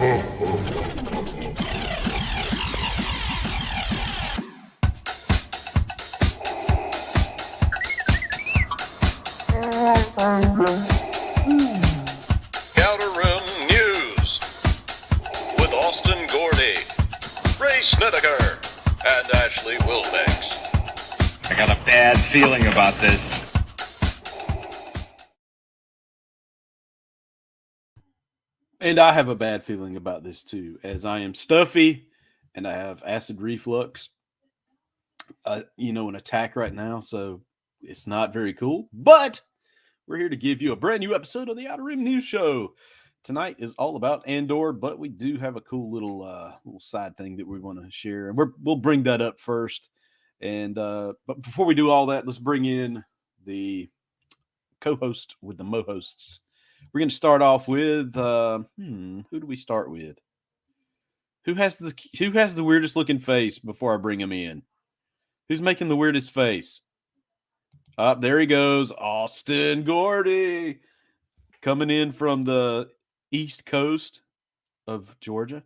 Outer Rim News with Austin Gordy, Ray Snedeker, and Ashley Wilbanks. I got a bad feeling about this. And I have a bad feeling about this too, as I am stuffy and I have acid reflux. An attack right now, so it's not very cool. But we're here to give you a brand new episode of the Outer Rim News Show. Tonight is all about Andor, but we do have a cool little side thing that we want to share, and we'll bring that up first. And but before we do all that, let's bring in the co-host with the mo-hosts. We're going to start off with who do we start with? Who has the weirdest looking face before I bring him in? Who's making the weirdest face? There he goes, Austin Gordy, coming in from the east coast of Georgia.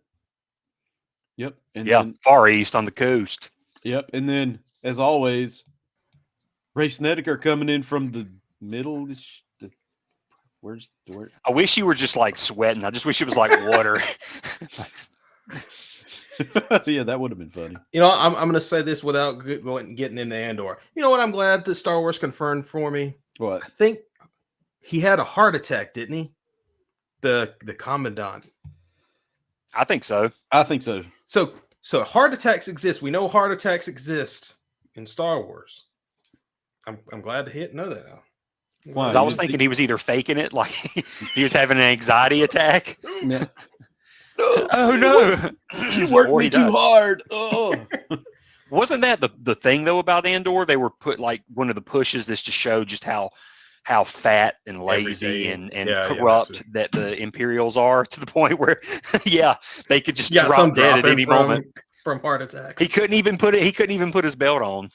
Yep. And yeah, then, far east on the coast. Yep. And then, as always, Ray Snedeker coming in from the middle. Where's where? I wish you were just like sweating. I just wish it was like water. Yeah, that would have been funny. You know, I'm going to say this without getting into Andor. You know what? I'm glad that Star Wars confirmed for me. What? I think he had a heart attack, didn't he? The commandant. I think so. I think so. So heart attacks exist. We know heart attacks exist in Star Wars. I'm glad to know that now. Why? I was thinking he was either faking it, like he was having an anxiety attack. Yeah. Oh no! You worked me too hard. Oh. Wasn't that the thing though about Andor? They were put like one of the pushes is to show just how fat and lazy and corrupt that the Imperials are, to the point where they could just drop dead at any moment from heart attacks. He couldn't even put his belt on.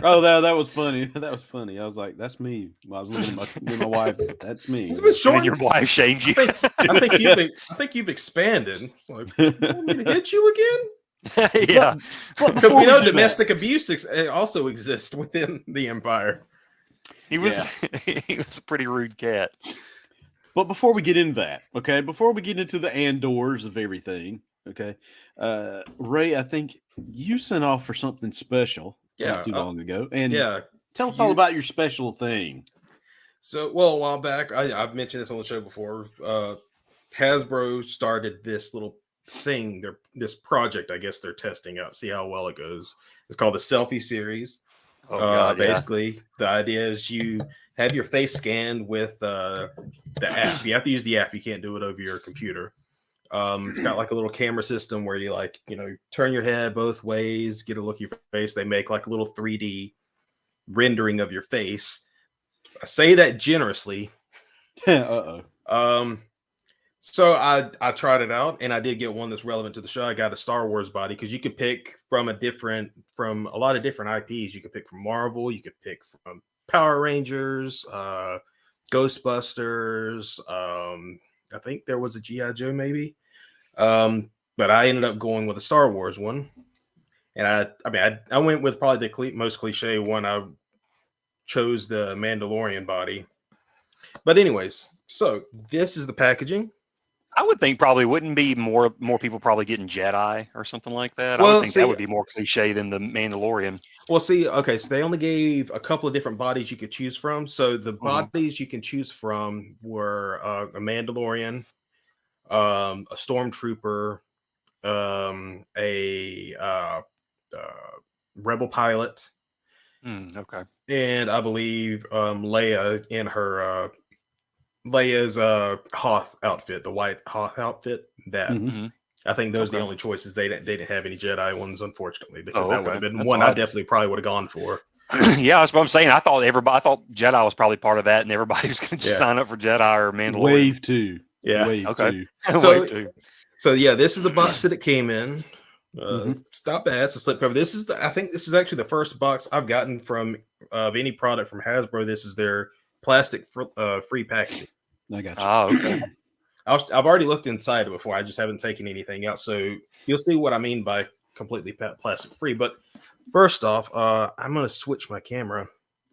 Oh, that was funny. That was funny. I was like, "That's me." I was looking at my wife. That's me. It's a bit short. And your wife shamed you. I think you've expanded. Like, you want me to hit you again? Yeah, because we know domestic abuse also exists within the Empire. He was a pretty rude cat. But before we get into that, okay, before we get into the Andors of everything, okay, Ray, I think you sent off for something special not too long ago, and tell us all about your special thing. So, a while back, I've mentioned this on the show before. Hasbro started this little thing, this project, I guess they're testing out, see how well it goes. It's called the Selfie Series. Basically, the idea is you have your face scanned with the app. You have to use the app. You can't do it over your computer. It's got like a little camera system where you turn your head both ways, get a look at your face. They make like a little 3D rendering of your face. I say that generously. So I tried it out, and I did get one that's relevant to the show. I got a Star Wars body because you could pick from a lot of different IPs. You could pick from Marvel, you could pick from Power Rangers, Ghostbusters. I think there was a G.I. Joe maybe, but I ended up going with a Star Wars one, and I went with probably the most cliche one. I chose the Mandalorian body, but anyways, so this is the packaging. I would think probably wouldn't be more people probably getting Jedi or something like that. I would think that would be more cliche than the Mandalorian. Well, see, okay, so they only gave a couple of different bodies you could choose from. So the bodies you can choose from were a Mandalorian, a Stormtrooper, a Rebel pilot. Okay. And I believe Leia in her Leia's Hoth outfit, the white Hoth outfit. That I think those are the only choices. They didn't have any Jedi ones, unfortunately, because that would have been one I definitely probably would have gone for. Yeah, that's what I'm saying. I thought Jedi was probably part of that, and everybody was going to just sign up for Jedi or Mandalorian. Wave 2. Yeah. Wave okay. 2. So, Wave 2. So yeah, this is the box that it came in. It's not bad. It's a slipcover. I think this is actually the first box I've gotten from of any product from Hasbro. This is their plastic free packaging. I got you. Oh, okay. I've already looked inside it before. I just haven't taken anything out. So you'll see what I mean by completely plastic free. But first off, I'm going to switch my camera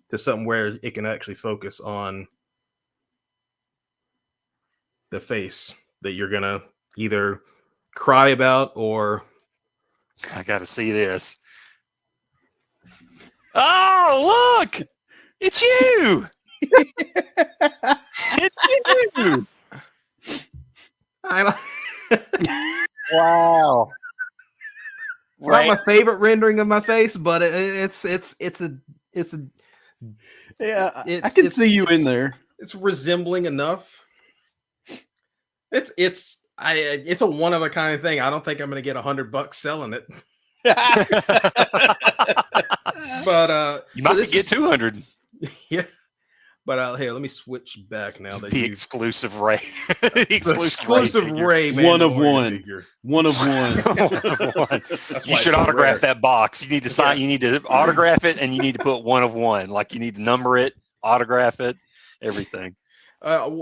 to something where it can actually focus on the face that you're going to either cry about or... I got to see this. Oh, look! It's you! It's you! Wow. It's not my favorite rendering of my face, but it's a yeah. I can see you in there. It's resembling enough. It's a one of a kind thing. I don't think I'm going to get $100 selling it. But you might get 200. Yeah. But here, let me switch back now. That the exclusive Ray, the exclusive Ray, one of one, figure. One of one. You should autograph that box. You need to sign. You need to autograph it, and you need to put one of one. Like you need to number it, autograph it, everything.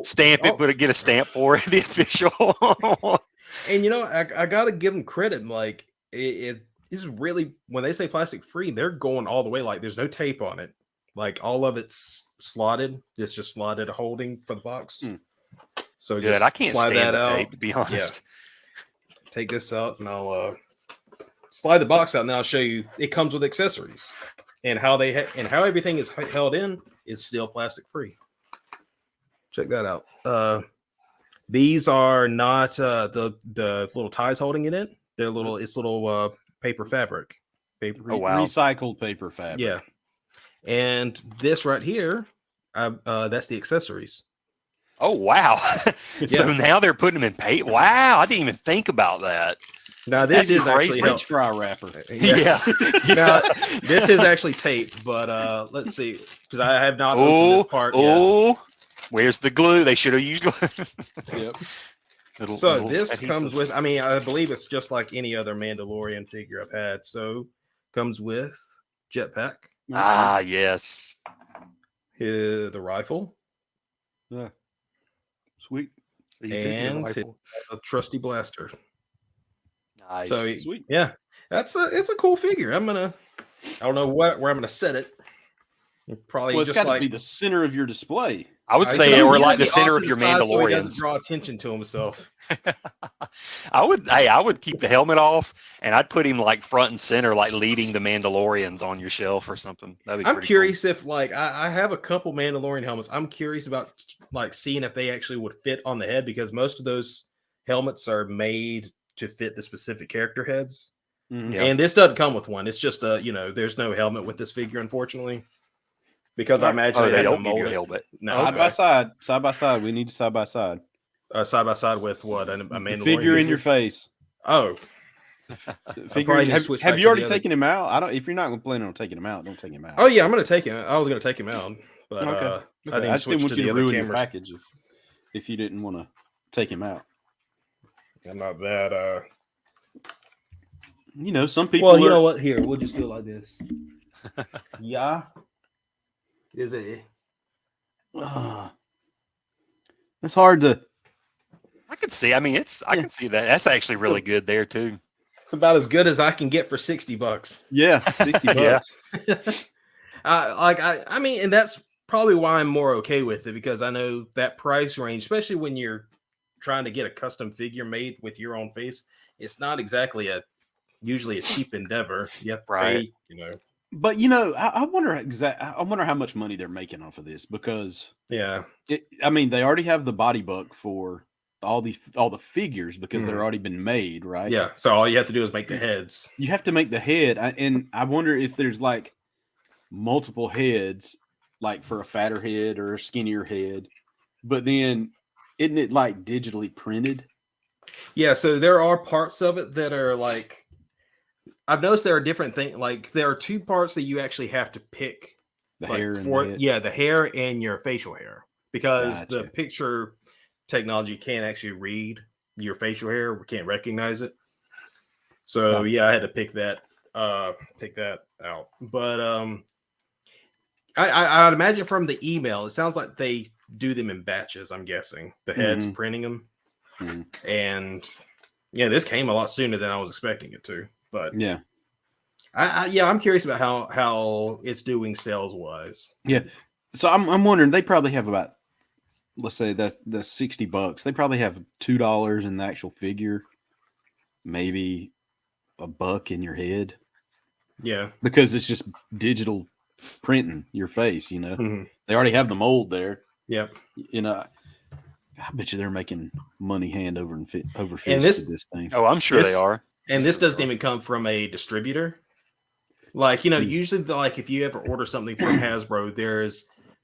Stamp it, but get a stamp for it, the official. And I gotta give them credit. Like it is really, when they say plastic free, they're going all the way. Like there's no tape on it. Like all of it's slotted. It's just slotted holding for the box. So good. I can't stand that out. Tape, to be honest. Yeah. Take this out, and I'll slide the box out. And I'll show you. It comes with accessories, and how how everything is held in is still plastic free. Check that out. These are not the little ties holding it in. They're little. It's little paper fabric. Recycled paper fabric. Yeah. And this right here, that's the accessories. Oh, wow. So now they're putting them in paint. Wow. I didn't even think about that. Now, this is actually French fry wrapper. Yeah. Now, this is actually taped, but let's see. Because I have not opened this part yet. Where's the glue? They should have used glue. Yep. Little this adhesive. Comes with, I believe it's just like any other Mandalorian figure I've had. So, comes with jetpack. Ah, yes. The rifle. Yeah. Sweet. So and a trusty blaster. Nice. So sweet. Yeah. It's a cool figure. I don't know where I'm gonna set it. Probably it's just got like to be the center of your display. I would say, or like the center of your Mandalorians. So he doesn't draw attention to himself. I would keep the helmet off, and I'd put him like front and center, like leading the Mandalorians on your shelf or something. That'd be I'm curious if like I have a couple Mandalorian helmets. I'm curious about like seeing if they actually would fit on the head, because most of those helmets are made to fit the specific character heads. Mm-hmm. Yeah. And this doesn't come with one. It's just there's no helmet with this figure, unfortunately. Because I imagine they don't mold helmet. No, side by side. We need side by side. Side by side with what? A Mandalorian figure in your face. Oh, have you already taken him out? I don't. If you're not planning on taking him out, don't take him out. Oh yeah, I'm going to take him. I was going to take him out, but okay. I just didn't want you to ruin your package if you didn't want to take him out. I'm not that. Some people. Well, you know what? Here, we'll just do it like this. Yeah. Is it? It's hard to. I can see. I can see that. That's actually really good there too. It's about as good as I can get for $60. Yeah, $60. Yeah. And that's probably why I'm more okay with it, because I know that price range, especially when you're trying to get a custom figure made with your own face, it's not exactly usually a cheap endeavor. You have to pay, But I wonder how much money they're making off of this, because they already have the body buck for all the figures because they're already been made, right? Yeah. So all you have to do is make the heads. You have to make the head, and I wonder if there's like multiple heads, like for a fatter head or a skinnier head. But then, isn't it like digitally printed? Yeah. So there are parts of it that are like. I've noticed there are different things. Like there are two parts that you actually have to pick. The hair and the hair and your facial hair, because the picture technology can't actually read your facial hair. We can't recognize it. So I had to pick that out. But I'd imagine from the email, it sounds like they do them in batches. I'm guessing the heads printing them. And yeah, this came a lot sooner than I was expecting it to. But yeah, I'm curious about how it's doing sales wise. yeah. So I'm wondering, they probably have about, let's say that's $60. They probably have $2 in the actual figure, maybe $1 in your head. Yeah, because it's just digital printing your face. They already have the mold there. Yeah. I bet you they're making money hand over fist this, to this thing. Oh, I'm sure they are. And this doesn't even come from a distributor. Like, usually like if you ever order something from Hasbro,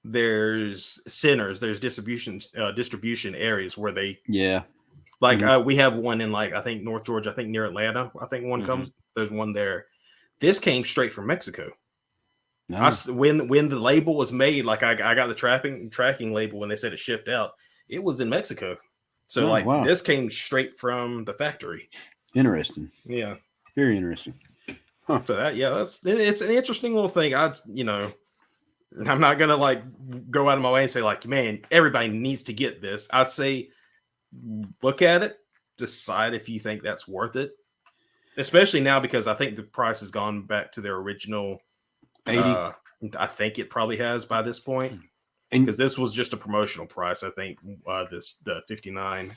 there's centers, there's distribution areas where they we have one in like I think North Georgia, I think near Atlanta. I think one comes. There's one there. This came straight from Mexico. Nice. When the label was made, like I got the tracking label when they said it shipped out. It was in Mexico. So this came straight from the factory. Interesting. Yeah. Very interesting. Huh. So it's an interesting little thing. I'm not gonna like go out of my way and say like, man, everybody needs to get this. I'd say look at it, decide if you think that's worth it. Especially now because I think the price has gone back to their original 80. I think it probably has by this point. Because this was just a promotional price, I think. The 59.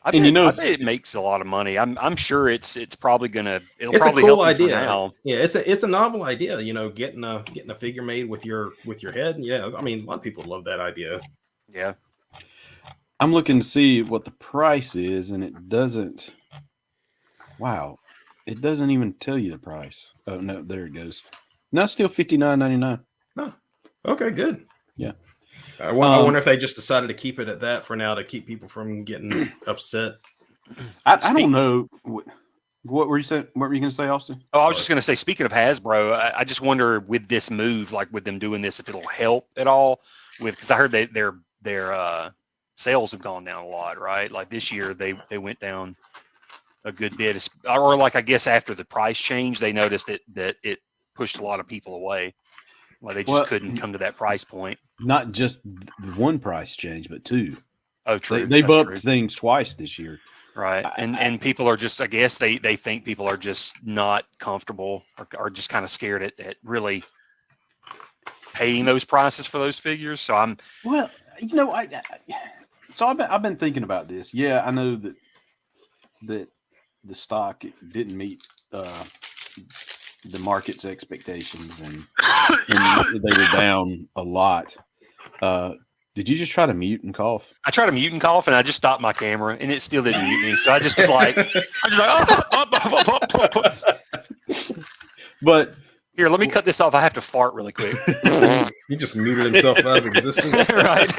I bet it makes a lot of money. I'm sure it's probably gonna. It's probably a cool help idea. Now. Yeah, it's a novel idea. Getting a figure made with your head. Yeah, I mean, a lot of people love that idea. Yeah. I'm looking to see what the price is, and it doesn't. Wow, it doesn't even tell you the price. Oh no, there it goes. No, it's still $59.99. Oh, okay, good. Yeah. I wonder if they just decided to keep it at that for now to keep people from getting upset. I don't know. What were you saying? What were you going to say, Austin? Oh, I was just going to say, speaking of Hasbro, I just wonder with this move, like with them doing this, if it'll help at all. Because I heard their sales have gone down a lot, right? Like this year, they went down a good bit, or like I guess after the price change, they noticed that it pushed a lot of people away. Well, they just couldn't come to that price point. Not just one price change, but two. Oh, true. They've upped things twice this year. Right. And people are just, I guess they think people are just not comfortable or just kind of scared at really paying those prices for those figures. So I've been thinking about this. Yeah, I know that the stock didn't meet the market's expectations and they were down a lot. Did you just try to mute and cough? I tried to mute and cough, and I just stopped my camera, and it still didn't mute me. So I just was like, But here, let me cut this off. I have to fart really quick. He just muted himself out of existence. Right.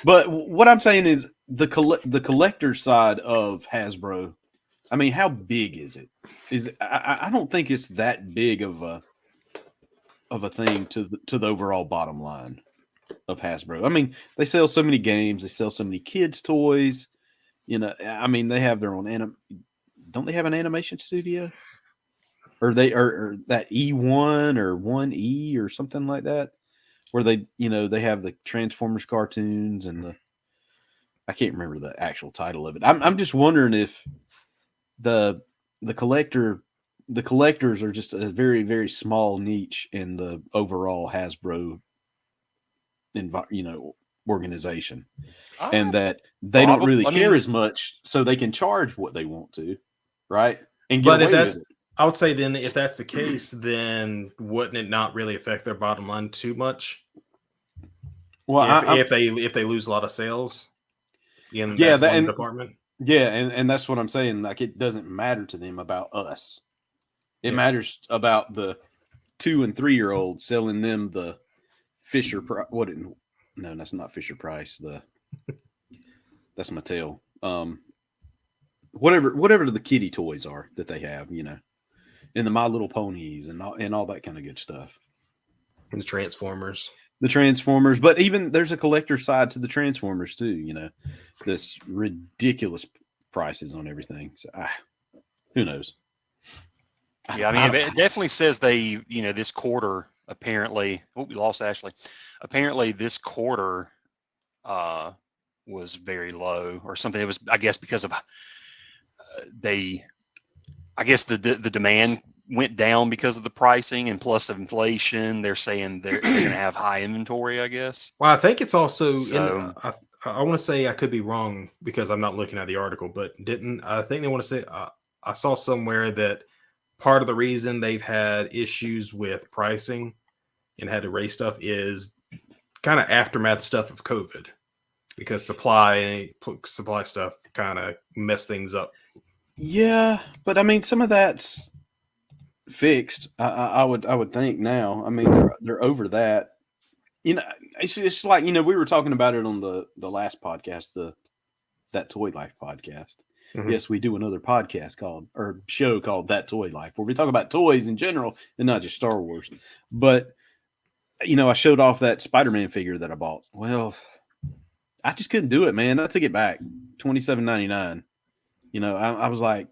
But what I'm saying is the collector side of Hasbro. I mean, how big is it? I don't think it's that big of a thing to the overall bottom line of Hasbro. I mean, they sell so many games, they sell so many kids' toys. I mean, they have their own don't they have an animation studio? Or or that E1 or 1E or something like that, where they have the Transformers cartoons and I can't remember the actual title of it. I'm just wondering if the collectors are just a very, very small niche in the overall Hasbro organization, and that they don't really care as much, so they can charge what they want to, right? And but if that's, I would say then if that's the case, then wouldn't it not really affect their bottom line too much? Well, if they lose a lot of sales in that department. Yeah, and that's what I'm saying. Like, it doesn't matter to them about us. It matters about the 2 and 3 year olds selling them the Fisher. No, that's not Fisher Price. That's Mattel. Whatever the kiddie toys are that they have, and the My Little Ponies and all that kind of good stuff. And the Transformers. But even there's a collector side to the Transformers too. This ridiculous prices on everything. So who knows? Yeah, I mean, it definitely says they, this quarter apparently. Oh, we lost Ashley. Apparently, this quarter, was very low or something. It was, I guess, because of I guess the demand went down because of the pricing and plus of inflation. They're saying they're going to have high inventory, I guess. Well, I think it's also So, I want to say I could be wrong because I'm not looking at the article, but I think they want to say I saw somewhere that part of the reason they've had issues with pricing and had to raise stuff is kind of aftermath stuff of COVID because supply stuff kind of messed things up. Yeah, but I mean, some of that's fixed. I would think now. I mean, they're over that. You know, it's like, you know, we were talking about it on the last podcast, That Toy Life podcast. Mhm. Yes, we do another podcast show called That Toy Life, where we talk about toys in general and not just Star Wars. But, you know, I showed off that Spider-Man figure that I bought. Well, I just couldn't do it, man. I took it back, $27.99. You know, I was like,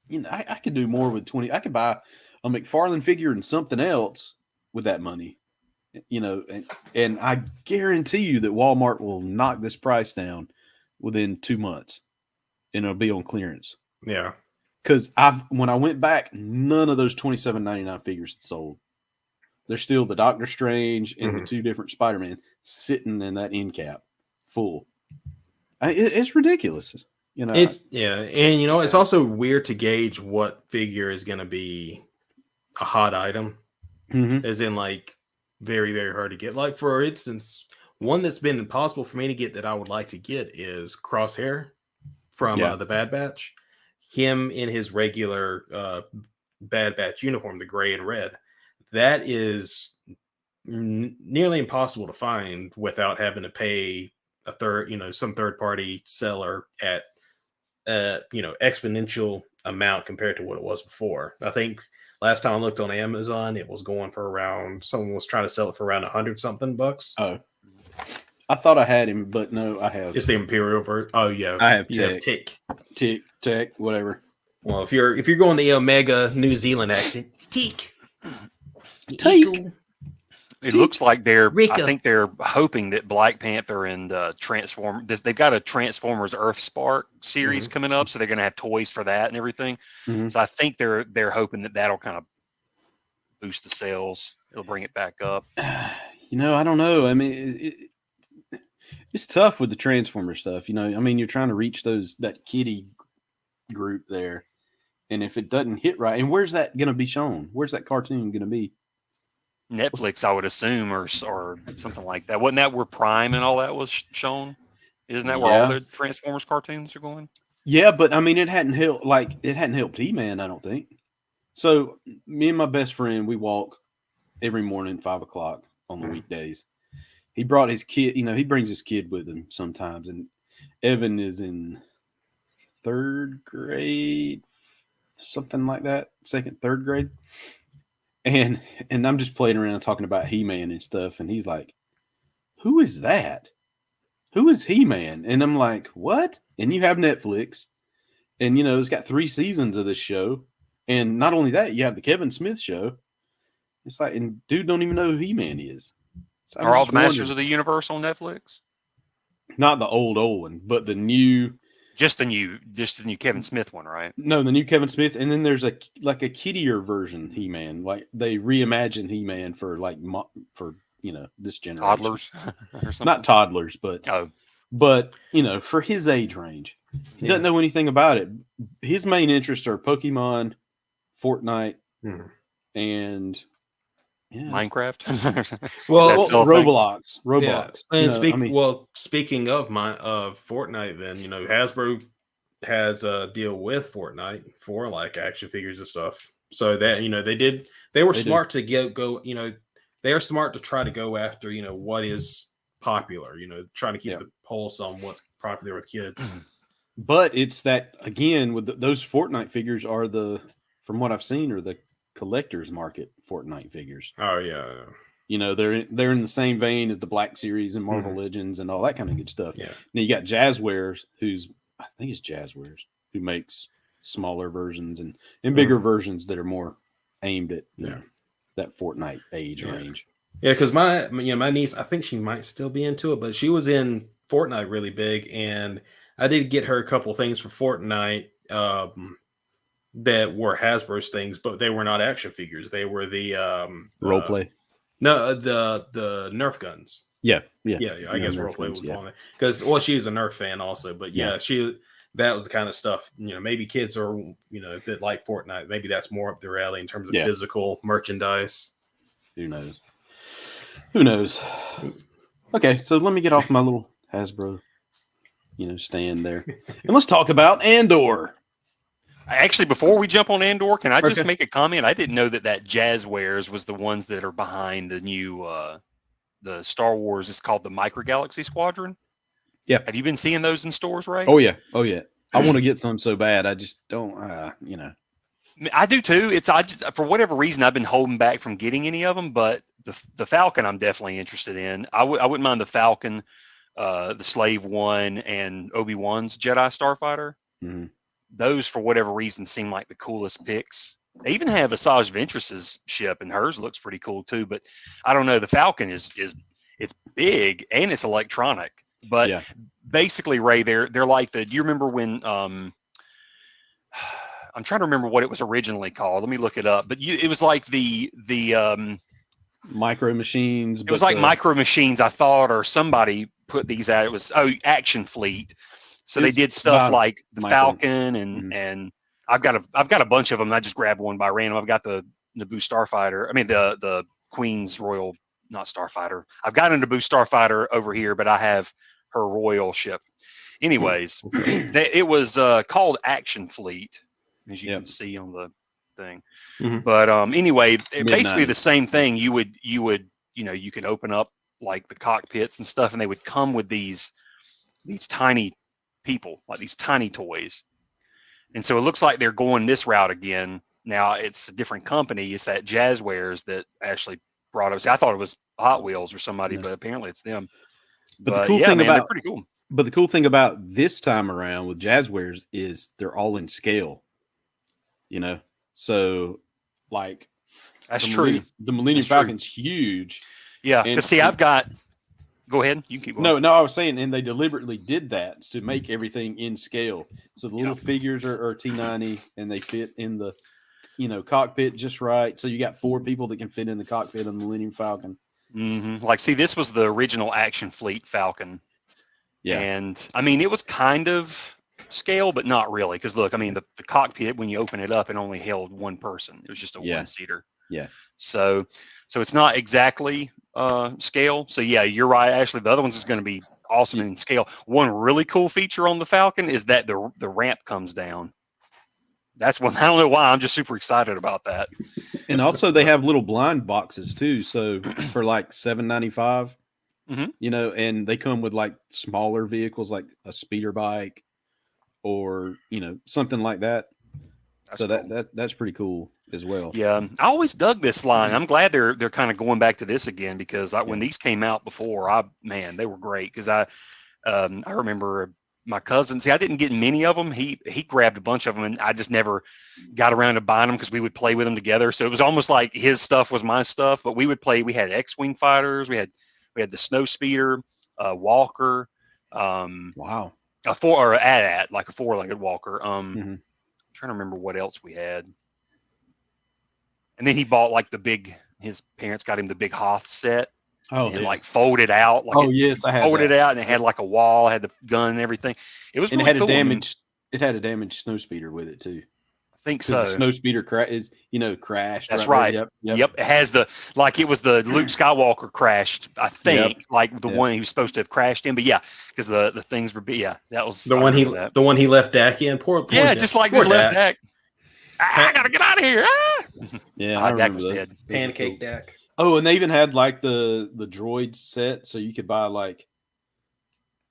you know, I could do more with 20. I could buy a McFarlane figure and something else with that money. You know, and I guarantee you that Walmart will knock this price down within 2 months, and it'll be on clearance. Yeah, because when I went back, none of those $27.99 figures had sold. There's still the Doctor Strange and the two different Spider-Man sitting in that end cap full. It's ridiculous. You know, and you know, it's also weird to gauge what figure is going to be a hot item, as in like very, very hard to get. Like, for instance, one that's been impossible for me to get that I would like to get is Crosshair from the Bad Batch. Him in his regular Bad Batch uniform, the gray and red. That is nearly impossible to find without having to pay some third party seller at exponential amount compared to what it was before. I think last time I looked on Amazon, it was going for around, someone was trying to sell it for around $100-something bucks. Oh, I thought I had him, but no, I have. It's the Imperial version. Oh yeah, I have Tick, whatever. Well, if you're going the Omega New Zealand accent, it's Teak. It looks like I think they're hoping that Black Panther and they've got a Transformers Earth Spark series coming up, so they're going to have toys for that and everything. So I think they're hoping that that'll kind of boost the sales. It'll bring it back up. You know, I don't know. I mean, it's tough with the Transformer stuff. You know, I mean, you're trying to reach that kiddie group there, and if it doesn't hit right, and where's that going to be shown? Where's that cartoon going to be? Netflix, I would assume, or something like that. Wasn't that where Prime and all that was shown? Isn't that where all the Transformers cartoons are going? Yeah, but I mean, it hadn't helped He-Man, I don't think. So me and my best friend, we walk every morning 5 o'clock on the weekdays. He brought his kid. You know, he brings his kid with him sometimes, and Evan is in 3rd grade, something like that, third grade. And I'm just playing around talking about He-Man and stuff, and he's like, "Who is that? Who is He-Man?" And I'm like, "What?" And you have Netflix, and you know it's got 3 seasons of this show, and not only that, you have the Kevin Smith show. It's like, and dude don't even know who He-Man is. So are all the Masters of the Universe on Netflix? Not the old one, but the new. Just the new Kevin Smith one, right? No, the new Kevin Smith, and then there's a kiddier version He-Man, like they reimagined He-Man for this generation. Toddlers, or something. Not toddlers, but you know, for his age range, he doesn't know anything about it. His main interests are Pokemon, Fortnite, and Minecraft. Roblox. Yeah. And speaking of Fortnite, then you know Hasbro has a deal with Fortnite for like action figures and stuff. So that they were smart to go. You know, they are smart to try to go after what is popular. You know, trying to keep the pulse on what's popular with kids. But it's that again with those Fortnite figures are from what I've seen, are the collector's market Fortnite figures. Oh yeah. You know, they're in the same vein as the Black Series and Marvel Legends and all that kind of good stuff. Yeah. Now you got Jazzwares, I think it's Jazzwares, who makes smaller versions and bigger versions that are more aimed at that Fortnite age range. Yeah, because my niece, I think she might still be into it, but she was in Fortnite really big, and I did get her a couple things for Fortnite that were Hasbro's things, but they were not action figures. They were the Role play. No, the Nerf guns. Yeah. I guess role play would fall in it because she's a Nerf fan also, but that was the kind of stuff maybe kids are that like Fortnite. Maybe that's more up their alley in terms of physical merchandise. Who knows? Okay, so let me get off my little Hasbro, stand there, and let's talk about Andor. Actually, before we jump on Andor, can I just make a comment? I didn't know that Jazzwares was the ones that are behind the new the Star Wars. It's called the Micro Galaxy Squadron. Yeah. Have you been seeing those in stores, Ray? Oh yeah. I want to get some so bad. I just don't. I do too. I just for whatever reason I've been holding back from getting any of them, but the Falcon I'm definitely interested in. I wouldn't mind the Falcon, the Slave One, and Obi-Wan's Jedi Starfighter. Mm-hmm. Those for whatever reason seem like the coolest picks. They even have Asajj Ventress's ship, and hers looks pretty cool too. But I don't know. The Falcon is it's big and it's electronic. But basically, Ray, they're like the. Do you remember when? I'm trying to remember what it was originally called. Let me look it up. But it was like the Micro Machines. It was like Micro Machines, I thought, or somebody put these out. It was Action Fleet. So they did stuff like the Falcon and I've got a bunch of them. I just grabbed one by random. I've got the Naboo Starfighter. I mean the Queen's Royal, not Starfighter. I've got a Naboo Starfighter over here, but I have her Royal ship. Anyways, it was called Action Fleet, as you can see on the thing. Mm-hmm. But anyway, basically the same thing. You could open up like the cockpits and stuff, and they would come with these tiny people, like these tiny toys. And so it looks like they're going this route again. Now it's a different company. It's that Jazzwares that actually brought us. I thought it was Hot Wheels or somebody, but apparently it's them. But the cool thing they're pretty cool. But the cool thing about this time around with Jazzwares is they're all in scale. So like that's true. The Millennium Falcon's huge. Yeah, because see, I've got. Go ahead. You can keep going. No, I was saying, and they deliberately did that to make everything in scale. So the little figures are T90, and they fit in the, cockpit just right. So you got 4 people that can fit in the cockpit of the Millennium Falcon. Mm-hmm. Like, see, this was the original Action Fleet Falcon. Yeah. And I mean, it was kind of scale, but not really. Because look, I mean, the cockpit, when you open it up, it only held one person. It was just a one-seater. Yeah. So it's not exactly scale. So yeah, you're right. Actually, the other one's is going to be awesome in scale. One really cool feature on the Falcon is that the ramp comes down. That's one. I don't know why. I'm just super excited about that. And also, they have little blind boxes too. So for like $7.95, and they come with like smaller vehicles, like a speeder bike, or something like that. That's cool. That's pretty cool as well. Yeah, I always dug this line. I'm glad they're kind of going back to this again because when these came out before, they were great because I remember my cousin. See, I didn't get many of them. He grabbed a bunch of them, and I just never got around to buying them because we would play with them together. So it was almost like his stuff was my stuff. But we would play. We had X-wing fighters. We had the snow speeder, Walker. Wow. A four-legged Walker. I'm trying to remember what else we had. And then he bought like his parents got him the big Hoth set. Oh, and like folded out. Like yes, I had folded out, and it had like a wall, had the gun and everything. It was and really it had cool. It had a damaged snow speeder with it too. I think so. The snow speeder crashed. That's right. Yep. It has it was the Luke Skywalker crashed. I think like the one he was supposed to have crashed in, but because the things were that was the one he left Dak in. Poor Dak. just left Dak. I gotta get out of here. Yeah, Dak was dead. Pancake Dak. Oh, and they even had like the droid set, so you could buy like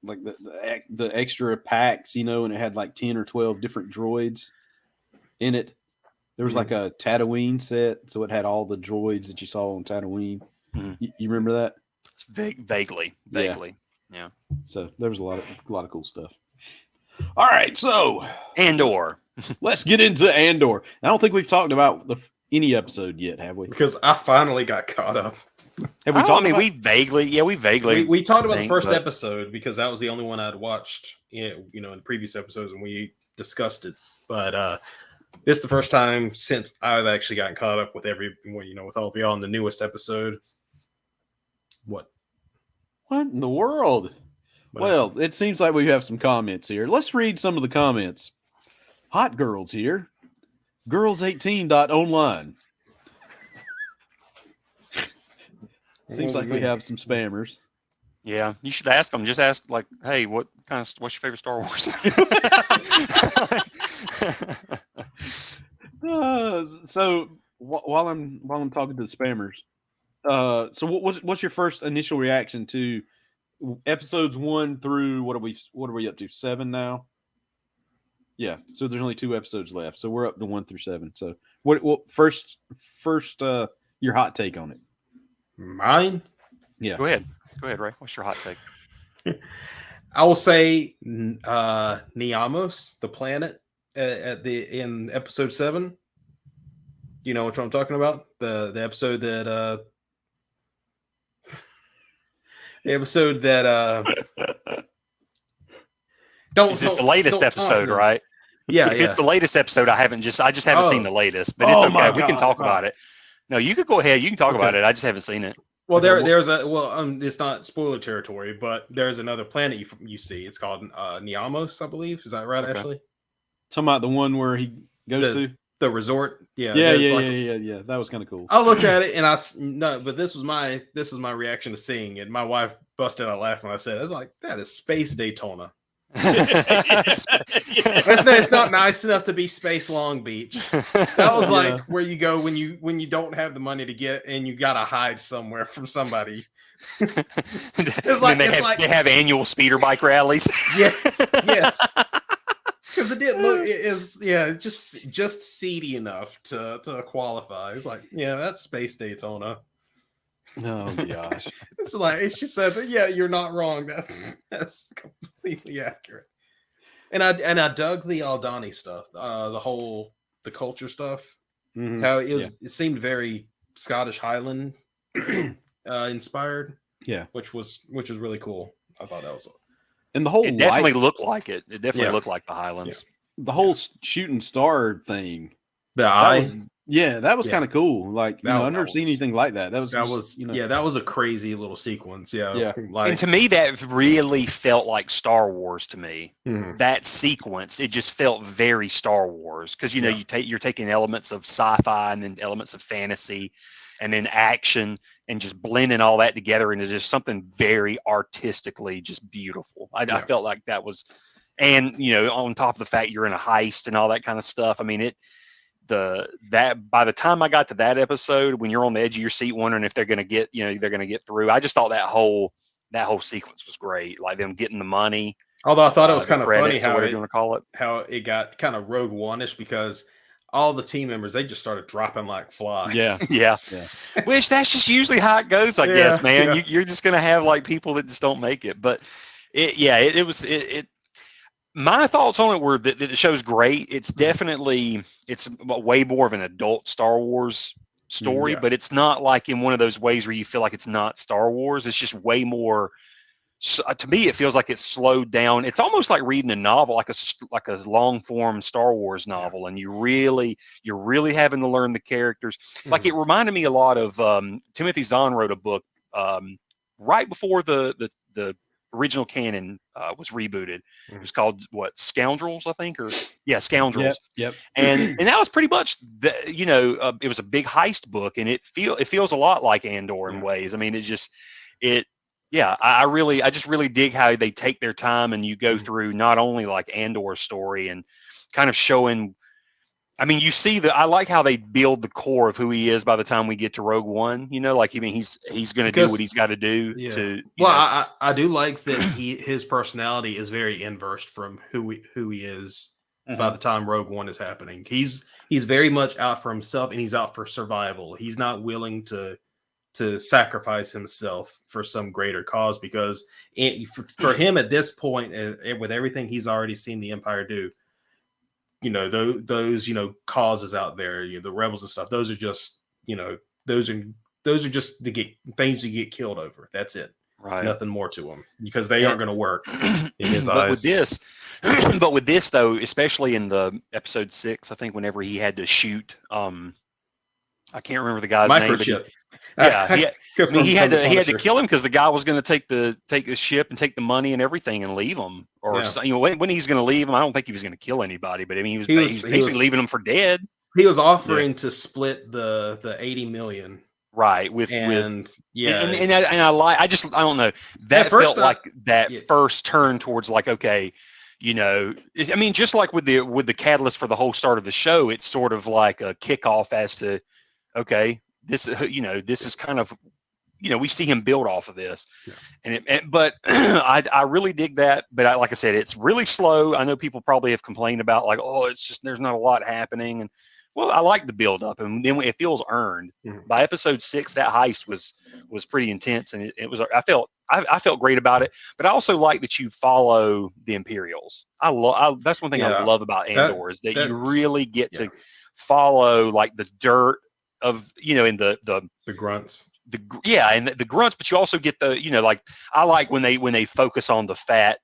the extra packs, and it had like 10 or 12 different droids in it. There was like a Tatooine set, so it had all the droids that you saw on Tatooine. You remember that? Vaguely. Yeah. So there was a lot of cool stuff. All right, so Andor. Let's get into Andor. I don't think we've talked about any episode yet, have we? Because I finally got caught up. Have we talked? We vaguely. We talked about the first but... episode because that was the only one I'd watched. In the previous episodes, and we discussed it. But this is the first time since I've actually gotten caught up with with all of y'all in the newest episode. What in the world? Well, it seems like we have some comments here. Let's read some of the comments. Hot girls here. Girls18.online. Seems like we have some spammers. Yeah, you should ask them. Just ask, like, hey, what's your favorite Star Wars? So while I'm talking to the spammers, so what's your first initial reaction to episodes 1 through what are we up to, 7 now? Yeah, so there's only 2 episodes left, so we're up to 1 through 7. So what first your hot take on it? Mine? Yeah. Go ahead, Ray. What's your hot take? I will say Niamos, the planet in episode 7. You know what I'm talking about? The episode that don't. Is this the latest episode, right? Yeah. If it's the latest episode, I just haven't seen the latest, but it's okay. We can talk about it. No, you could go ahead. You can talk about it. I just haven't seen it. Well, it's not spoiler territory, but there's another planet you see. It's called Niamos, I believe. Is that right, Ashley? Talking about the one where he goes to the resort. Yeah. That was kind of cool. I looked at it and but this was my reaction to seeing it. My wife busted out laughing when I said it. I was like, that is Space Daytona. It's not nice enough to be Space Long Beach. That was like where you go when you don't have the money to get and you gotta hide somewhere from somebody. They have annual speeder bike rallies. Yes. Because it didn't look. It is just seedy enough to qualify. It's like that's Space Daytona. Oh gosh. It's like she said, you're not wrong. That's completely accurate. And I dug the Aldani stuff, the culture stuff. Mm-hmm. How it seemed very Scottish Highland inspired. Yeah, which was really cool. I thought that was. And the whole it definitely looked like it. It definitely looked like the Highlands. Yeah. The whole shooting star thing. That was kind of cool. Like, I've never seen anything like that. That was a crazy little sequence. Yeah. And to me, that really felt like Star Wars to me. Mm-hmm. That sequence, it just felt very Star Wars because you're taking elements of sci-fi and then elements of fantasy, and then action, and just blending all that together into just something very artistically just beautiful. I felt like that was, and on top of the fact you're in a heist and all that kind of stuff. I mean by the time I got to that episode, when you're on the edge of your seat wondering if they're going to get, through, I just thought that whole sequence was great. Like them getting the money. Although I thought it was kind of funny how it got kind of Rogue One-ish because all the team members, they just started dropping like flies. Yeah. Which that's just usually how it goes, I guess, man. Yeah. You're just going to have like people that just don't make it. But it was my thoughts on it were that the show's great. It's way more of an adult Star Wars story, but it's not like in one of those ways where you feel like it's not Star Wars. It's just way more. To me, it feels like it's slowed down. It's almost like reading a novel, like a long form Star Wars novel, and you're really having to learn the characters. Like it reminded me a lot of Timothy Zahn wrote a book right before the original canon was rebooted. It was called Scoundrels, I think, Scoundrels. Yep. And that was pretty much it was a big heist book, and it feels a lot like Andor in ways. I mean, I just really dig how they take their time and you go through not only like Andor's story and kind of showing. I mean, you see I like how they build the core of who he is by the time we get to Rogue One. He's going to do what he's got to do. Yeah. I do like that his personality is very inverse from who he is by the time Rogue One is happening. He's very much out for himself and he's out for survival. He's not willing to sacrifice himself for some greater cause because for him at this point, with everything he's already seen the Empire do. Those causes out there, the rebels and stuff, those are just, those are those are just things you get killed over. That's it. Right. Nothing more to them because they aren't going to work in his but eyes. With this though, especially in the episode 6, I think whenever he had to shoot, I can't remember the guy's name. Microchip. He had to kill him because the guy was going to take the ship and take the money and everything and leave him. Or when he was going to leave him, I don't think he was going to kill anybody, but I mean he was basically leaving him for dead. He was offering to split the 80 million. Right. And I don't know. That felt like that first turn towards like, okay, I mean, just like with the catalyst for the whole start of the show, it's sort of like a kickoff as to, okay, this is kind of, we see him build off of this, but I really dig that. But like I said, it's really slow. I know people probably have complained about like, oh, it's just there's not a lot happening, and well, I like the build up, and then it feels earned. Mm-hmm. By episode 6, that heist was pretty intense, and it was. I felt great about it, but I also like that you follow the Imperials. That's one thing I love about Andor is that you really get to follow like the dirt of in the grunts. And the grunts, but you also get the like I like when they focus on the fat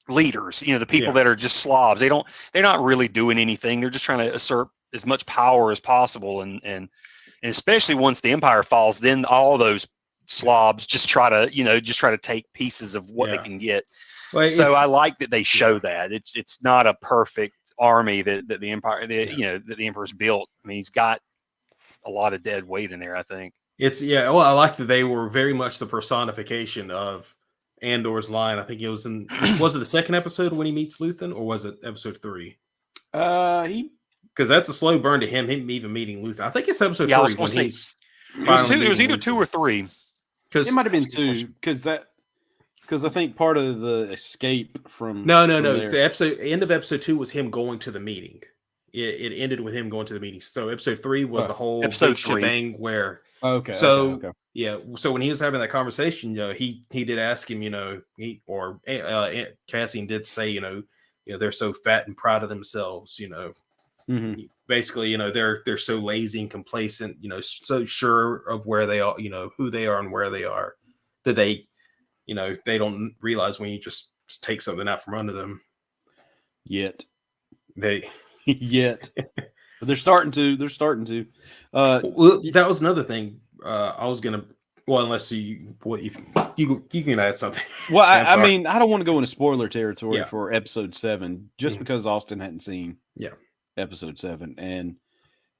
leaders, the people that are just slobs. They're not really doing anything. They're just trying to assert as much power as possible, and especially once the Empire falls, then all those slobs just try to take pieces of what they can get. Well, so I like that they show that it's not a perfect army that the Empire that the Emperor's built. I mean, he's got a lot of dead weight in there, I think. Well, I like that they were very much the personification of Andor's line. I think it was was it the second episode when he meets Luthen, or was it episode 3? Because that's a slow burn to him even meeting Luthen. I think it's episode 3 when he's it was either 2 or 3. Because it might have been 2. Because I think part of the escape from no. The end of episode 2 was him going to the meeting. It ended with him going to the meeting. So episode 3 was the whole big shebang where. Okay. So So when he was having that conversation, he did ask him, Cassian did say, they're so fat and proud of themselves, Mm-hmm. Basically, they're so lazy and complacent, so sure of where they are, who they are and where they are, that they don't realize when you just take something out from under them. But they're starting to. Well, that was another thing. I was gonna. Well, unless you can add something. Well, I mean, I don't want to go into spoiler territory for episode 7, just because Austin hadn't seen episode 7, and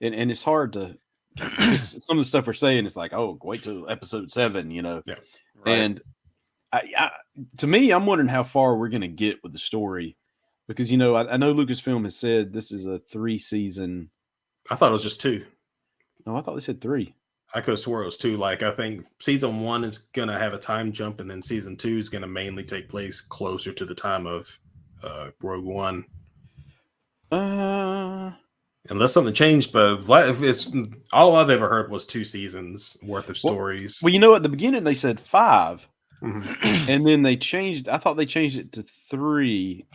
it's hard to. Some of the stuff we're saying is like, oh, wait till episode 7, Yeah. Right. And I to me, I'm wondering how far we're gonna get with the story, because I know Lucasfilm has said this is a 3-season. I thought it was just 2. No, I thought they said 3. I could have swore it was 2. Like, I think season 1 is going to have a time jump, and then season 2 is going to mainly take place closer to the time of Rogue One. Unless something changed, but if it's all I've ever heard was 2 seasons worth of stories. Well, at the beginning they said 5, mm-hmm. and then they changed. I thought they changed it to 3.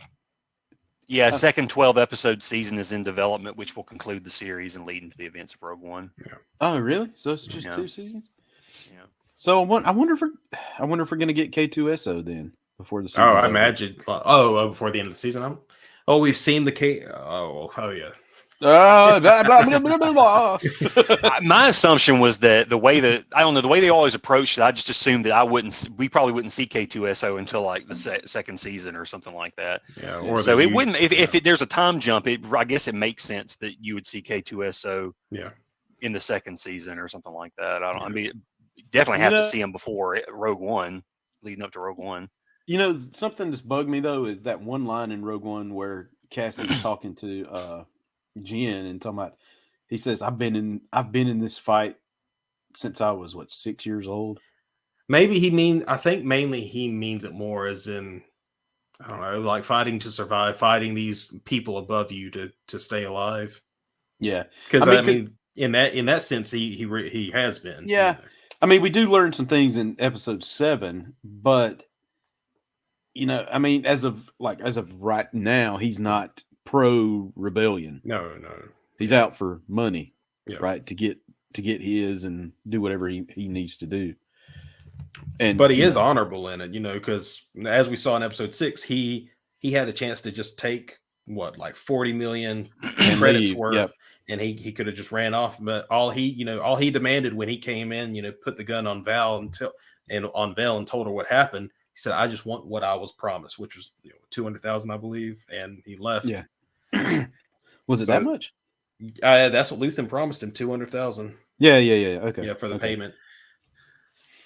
Yeah, a second 12-episode season is in development, which will conclude the series and lead into the events of Rogue One. Yeah. Oh, really? So it's just 2 seasons? Yeah. So I wonder if we're going to get K2SO then before the season. Oh, I imagine. Before the end of the season. We've seen the K. Oh yeah. Blah, blah, blah, blah, blah. My assumption was that the way they always approached it, I just assumed that we probably wouldn't see K2SO until like the second season or something like that. Yeah. Wouldn't if there's a time jump, I guess it makes sense that you would see K2SO in the second season or something like that. I mean, definitely have to see him before Rogue One, leading up to Rogue One. Something that's bugged me though is that one line in Rogue One where Cassie's talking to Jen and talking about, he says, I've been in this fight since I was 6 years old. I think mainly he means it more as in, I don't know, like fighting to survive, fighting these people above you to stay alive. Yeah. Because I mean in that sense he has been. Yeah. I mean, we do learn some things in episode 7, but I mean, as of right now, he's not pro rebellion. No. He's out for money, right? To get to get his and do whatever he needs to do. And but he is honorable in it, because as we saw in episode 6, he had a chance to just take what, like 40 million credits worth, and he could have just ran off. But all he demanded when he came in, put the gun on Val and told her what happened. He said, "I just want what I was promised," which was 200,000, I believe, and he left. Yeah. Was it that much? That's what Luthen promised him, 200,000. Yeah. Okay. Yeah, for the payment.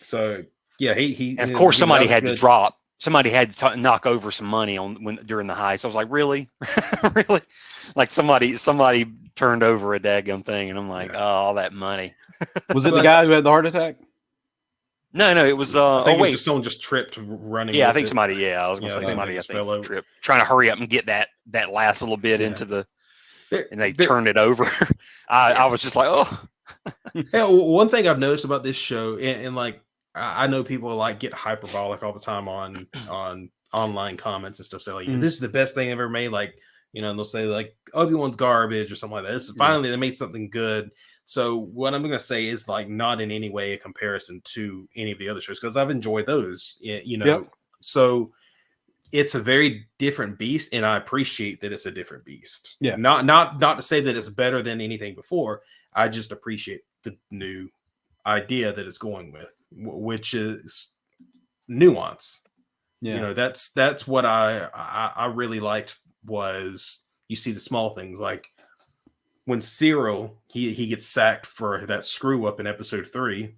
So yeah, he and of course somebody had to drop. Somebody had to knock over some money during the heist. I was like, really, really, like somebody turned over a daggum thing, and I'm like, oh, all that money. Was it the guy who had the heart attack? No, it was. I think someone just tripped running. Yeah, I think somebody. Yeah, I was going to say somebody. I think tripped, trying to hurry up and get that last little bit into the, and they turned it over. I was just like, oh. Yeah, one thing I've noticed about this show, and like I know people like get hyperbolic all the time on online comments and stuff. Say like, this is the best thing ever made. Like, and they'll say like Obi-Wan's garbage or something like that. This finally they made something good. So what I'm going to say is like not in any way a comparison to any of the other shows, because I've enjoyed those, Yep. So it's a very different beast, and I appreciate that it's a different beast. Yeah. Not to say that it's better than anything before. I just appreciate the new idea that it's going with, which is nuance. Yeah. That's what I really liked, was you see the small things, like when Cyril he gets sacked for that screw up in episode 3.